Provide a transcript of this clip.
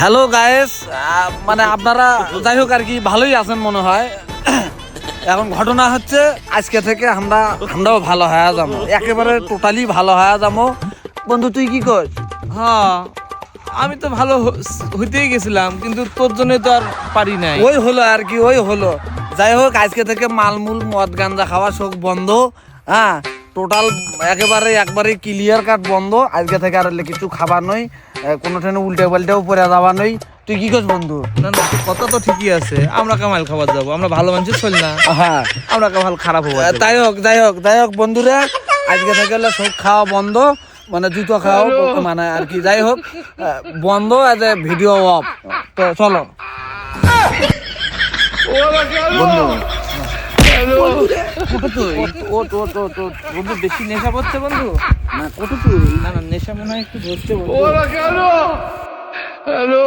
Hello guys, মানে আপনারা যাই হোক আর কি ভালোই আছেন মনে হয়। এখন ঘটনা হচ্ছে আজকে থেকে আমরাও ভালো হয়ে যাবো, একেবারে টোটালি ভালো হয়ে যাবো। বন্ধু তুই কি কর? হ্যাঁ, আমি তো ভালো হইতেই গেছিলাম, কিন্তু তোর জন্য তো আর পারি নাই। ওই হলো আর কি, ওই হলো। যাই হোক আজকে থেকে মালমূল মদ গাঞ্জা খাওয়া সব বন্ধ। হ্যাঁ, টোটাল একবারে ক্লিয়ার কাট বন্ধ। আজকে থেকে আর কিছু খাবার নই, কোনো ট্রেনে উল্টে পাল্টেও পরে যাওয়া নই। তুই কি করছ বন্ধু? না না, তোর কথা তো ঠিকই আছে। আমরা কামাল খাবার যাবো, আমরা ভালো মানুষের চল না, হ্যাঁ, আমরা কামাল খারাপ হবো। যাই হোক বন্ধুরা, আজকে থেকে হলে সব খাওয়া বন্ধ, মানে জুতো খাওয়া মানে আর কি। যাই হোক বন্ধ, এজ এ ভিডিও অফ। তো চলো বন্ধু। বন্ধু বেশি নেশা করছে বন্ধু? না কত তুই? না না, নেশা মনে হয় একটু ধরছে বন্ধু। Hola, Carlos. Hello.